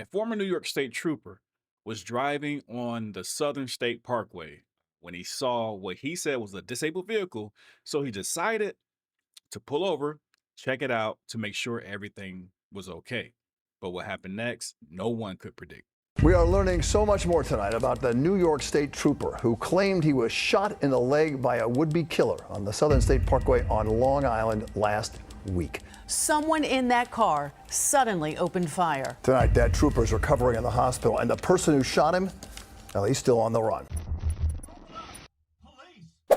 A former New York State trooper was driving on the Southern State Parkway when he saw what he said was a disabled vehicle. So he decided to pull over, check it out to make sure everything was okay. But what happened next, no one could predict. We are learning so much more tonight about the New York State trooper who claimed he was shot in the leg by a would-be killer on the Southern State Parkway on Long Island last week. Someone in that car suddenly opened fire. Tonight, that trooper is recovering in the hospital, and the person who shot him, well, he's still on the run.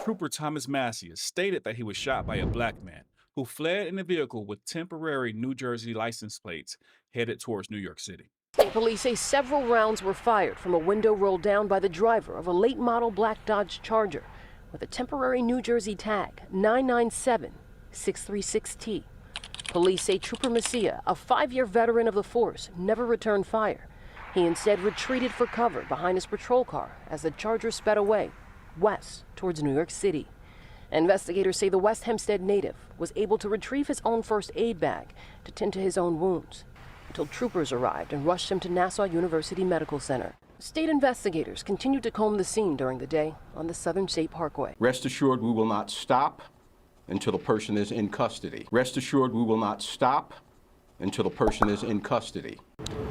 Trooper Thomas Macias stated that he was shot by a black man who fled in a vehicle with temporary New Jersey license plates headed towards New York City. Police say several rounds were fired from a window rolled down by the driver of a late model black Dodge Charger with a temporary New Jersey tag 997-636T. Police say Trooper Macias, a 5-year veteran of the force, never returned fire. He instead retreated for cover behind his patrol car as the Charger sped away west towards New York City. Investigators say the West Hempstead native was able to retrieve his own first aid bag to tend to his own wounds until troopers arrived and rushed him to Nassau University Medical Center. State investigators continued to comb the scene during the day on the Southern State Parkway. Rest assured we will not stop until the person is in custody. Rest assured we will not stop until the person is in custody.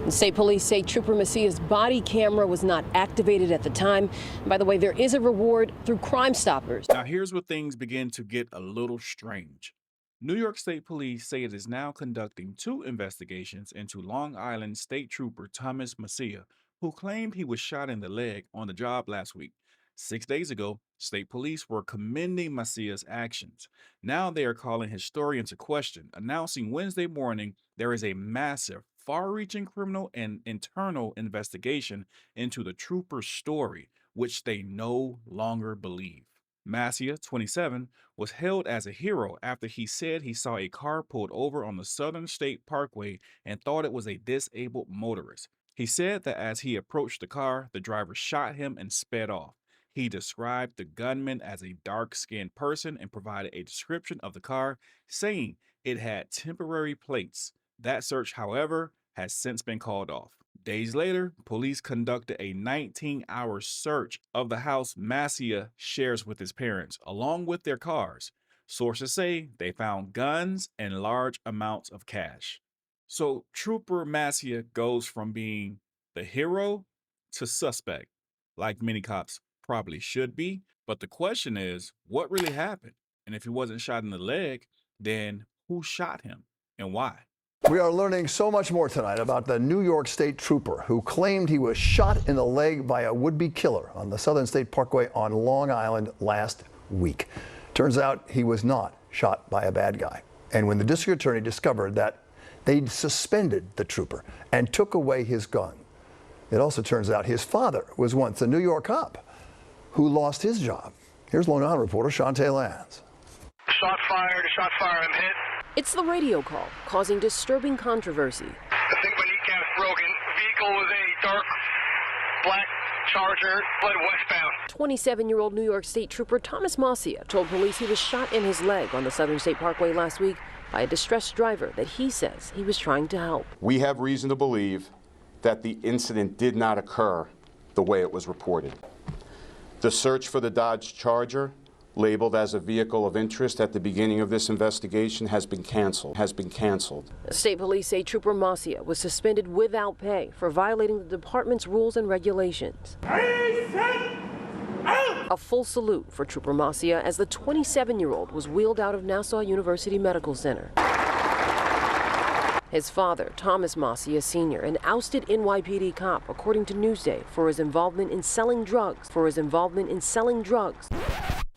State police say Trooper Macias' body camera was not activated at the time. By the way, there is a reward through Crime Stoppers. Now, here's where things begin to get a little strange. New York State Police say it is now conducting 2 investigations into Long Island State Trooper Thomas Macias, who claimed he was shot in the leg on the job last week. 6 days ago, state police were commending Macias' actions. Now they are calling his story into question, announcing Wednesday morning there is a massive, far-reaching criminal and internal investigation into the trooper's story, which they no longer believe. Macias, 27, was hailed as a hero after he said he saw a car pulled over on the Southern State Parkway and thought it was a disabled motorist. He said that as he approached the car, the driver shot him and sped off. He described the gunman as a dark-skinned person and provided a description of the car, saying it had temporary plates. That search, however, has since been called off. Days later, police conducted a 19-hour search of the house Macias shares with his parents, along with their cars. Sources say they found guns and large amounts of cash. So Trooper Macias goes from being the hero to suspect, like many cops probably should be. But the question is, what really happened? And if he wasn't shot in the leg, then who shot him and why? We are learning so much more tonight about the New York State trooper who claimed he was shot in the leg by a would-be killer on the Southern State Parkway on Long Island last week. Turns out he was not shot by a bad guy. And when the district attorney discovered that they'd suspended the trooper and took away his gun, it also turns out his father was once a New York cop who lost his job. Here's Long Island reporter Shantae Lands. Shot fired, I'm hit. It's the radio call causing disturbing controversy. I think my kneecap's broken. Vehicle was a dark black Charger, fled westbound. 27-year-old New York State Trooper Thomas Macias told police he was shot in his leg on the Southern State Parkway last week by a distressed driver that he says he was trying to help. We have reason to believe that the incident did not occur the way it was reported. The search for the Dodge Charger, labeled as a vehicle of interest at the beginning of this investigation, has been canceled. State police say Trooper Macias was suspended without pay for violating the department's rules and regulations. A full salute for Trooper Macias as the 27-year-old was wheeled out of Nassau University Medical Center. His father, Thomas Macias Sr., an ousted NYPD cop, according to Newsday, for his involvement in selling drugs.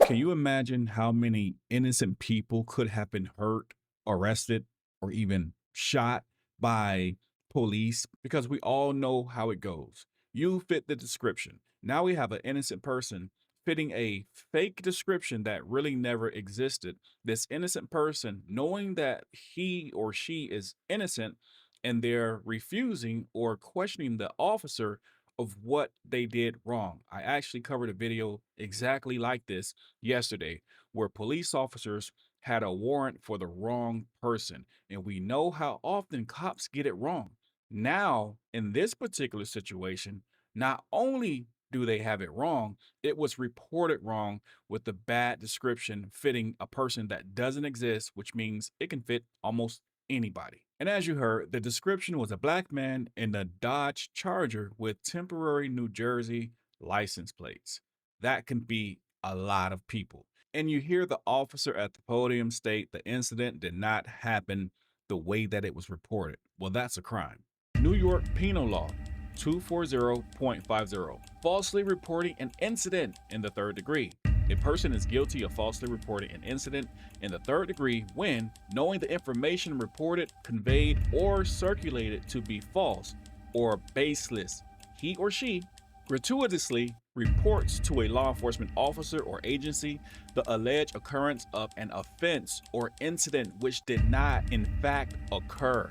Can you imagine how many innocent people could have been hurt, arrested, or even shot by police? Because we all know how it goes. You fit the description. Now we have an innocent person fitting a fake description that really never existed. This innocent person, knowing that he or she is innocent, and they're refusing or questioning the officer of what they did wrong. I actually covered a video exactly like this yesterday, where police officers had a warrant for the wrong person. And we know how often cops get it wrong. Now, in this particular situation, not only do they have it wrong, it was reported wrong with the bad description fitting a person that doesn't exist, which means it can fit almost anybody. And as you heard, the description was a black man in a Dodge Charger with temporary New Jersey license plates. That can be a lot of people. And you hear the officer at the podium state the incident did not happen the way that it was reported. Well, that's a crime. New York Penal Law 240.50. Falsely reporting an incident in the third degree. A person is guilty of falsely reporting an incident in the third degree when, knowing the information reported, conveyed, or circulated to be false or baseless, he or she gratuitously reports to a law enforcement officer or agency the alleged occurrence of an offense or incident which did not in fact occur,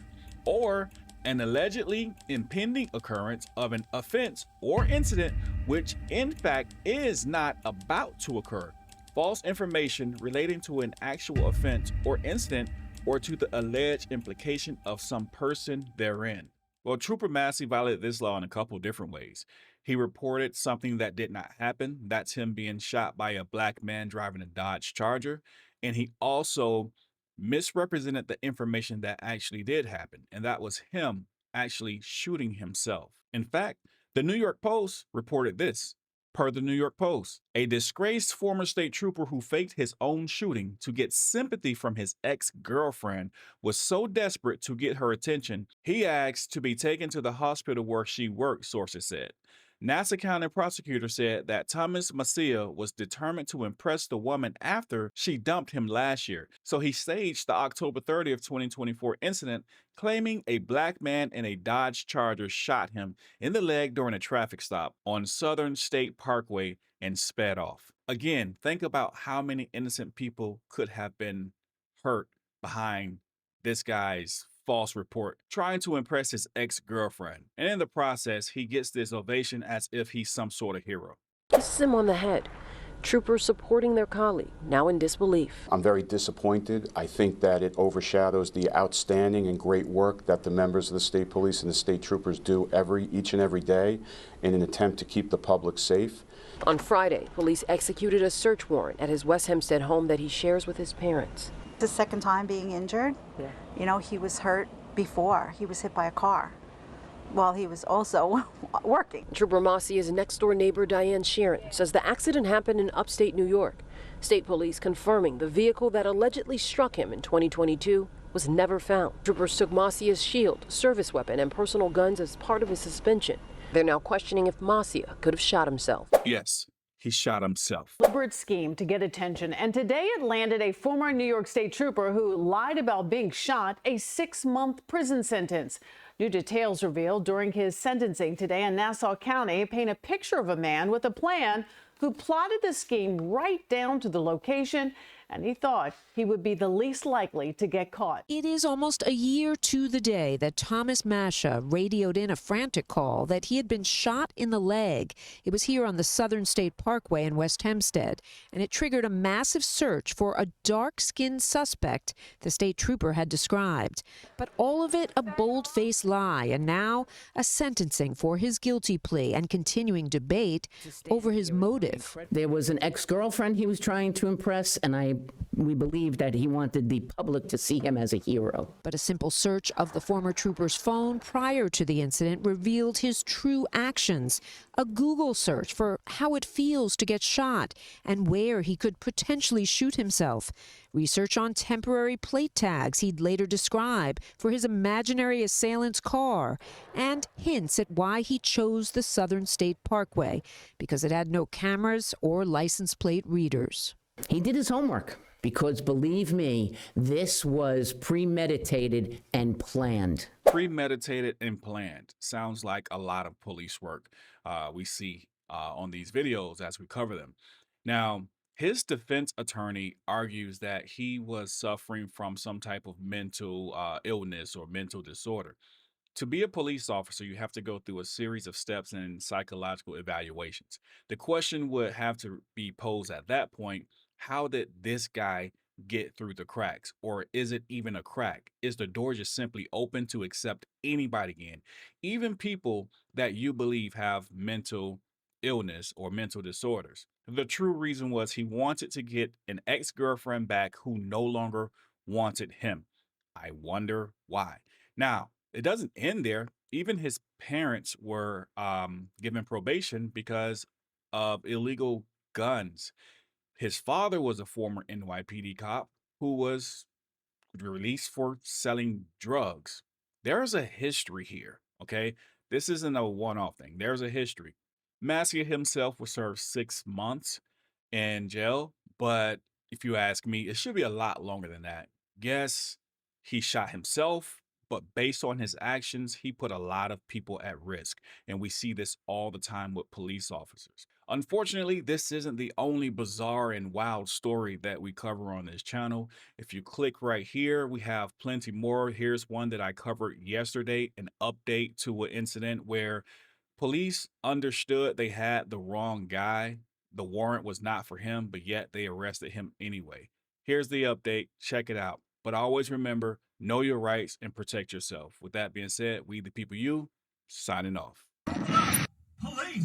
or an allegedly impending occurrence of an offense or incident which in fact is not about to occur. False information relating to an actual offense or incident or to the alleged implication of some person therein. Well, Trooper Massey violated this law in a couple different ways. He reported something that did not happen. That's him being shot by a black man driving a Dodge Charger. And he also misrepresented the information that actually did happen, and that was him actually shooting himself. In fact, the New York Post reported this. Per the New York Post, a disgraced former state trooper who faked his own shooting to get sympathy from his ex-girlfriend was so desperate to get her attention, he asked to be taken to the hospital where she worked, sources said. Nassau County prosecutor said that Thomas Macia was determined to impress the woman after she dumped him last year, so he staged the October 30th, 2024 incident, claiming a black man in a Dodge Charger shot him in the leg during a traffic stop on Southern State Parkway and sped off. Again, think about how many innocent people could have been hurt behind this guy's false report, trying to impress his ex-girlfriend. And in the process, he gets this ovation as if he's some sort of hero. Kisses him on the head. Troopers supporting their colleague, now in disbelief. I'm very disappointed. I think that it overshadows the outstanding and great work that the members of the state police and the state troopers do each and every day in an attempt to keep the public safe. On Friday, police executed a search warrant at his West Hempstead home that he shares with his parents. The second time being injured. Yeah. You know, he was hurt before. He was hit by a car while he was also working. Trooper Macia's next-door neighbor Diane Sharon says the accident happened in upstate New York. State police confirming the vehicle that allegedly struck him in 2022 was never found. Troopers took Macia's shield, service weapon, and personal guns as part of his suspension. They're now questioning if Macia could have shot himself. Yes, he shot himself. Deliberate scheme to get attention, and today it landed a former New York State trooper who lied about being shot a 6-month prison sentence. New details revealed during his sentencing today in Nassau County paint a picture of a man with a plan who plotted the scheme right down to the location, and he thought he would be the least likely to get caught. It is almost a year to the day that Thomas Mascia radioed in a frantic call that he had been shot in the leg. It was here on the Southern State Parkway in West Hempstead, and it triggered a massive search for a dark-skinned suspect the state trooper had described. But all of it a bold-faced lie, and now a sentencing for his guilty plea and continuing debate over his motive. There was an ex-girlfriend he was trying to impress, and we believe that he wanted the public to see him as a hero. But a simple search of the former trooper's phone prior to the incident revealed his true actions. A Google search for how it feels to get shot and where he could potentially shoot himself. Research on temporary plate tags he'd later describe for his imaginary assailant's car, and hints at why he chose the Southern State Parkway, because it had no cameras or license plate readers. He did his homework because, believe me, this was premeditated and planned. Premeditated and planned. Sounds like a lot of police work we see on these videos as we cover them. Now, his defense attorney argues that he was suffering from some type of mental illness or mental disorder. To be a police officer, you have to go through a series of steps and psychological evaluations. The question would have to be posed at that point: how did this guy get through the cracks? Or is it even a crack? Is the door just simply open to accept anybody in? Even people that you believe have mental illness or mental disorders. The true reason was he wanted to get an ex girlfriend back who no longer wanted him. I wonder why. Now, it doesn't end there. Even his parents were given probation because of illegal guns. His father was a former NYPD cop who was released for selling drugs. There's a history here, okay? This isn't a one off thing. There's a history. Massey himself was served 6 months in jail, but if you ask me, it should be a lot longer than that. Yes, he shot himself, but based on his actions, he put a lot of people at risk. And we see this all the time with police officers. Unfortunately, this isn't the only bizarre and wild story that we cover on this channel. If you click right here, we have plenty more. Here's one that I covered yesterday, an update to an incident where police understood they had the wrong guy. The warrant was not for him, but yet they arrested him anyway. Here's the update. Check it out. But always remember, know your rights and protect yourself. With that being said, we the people you, signing off.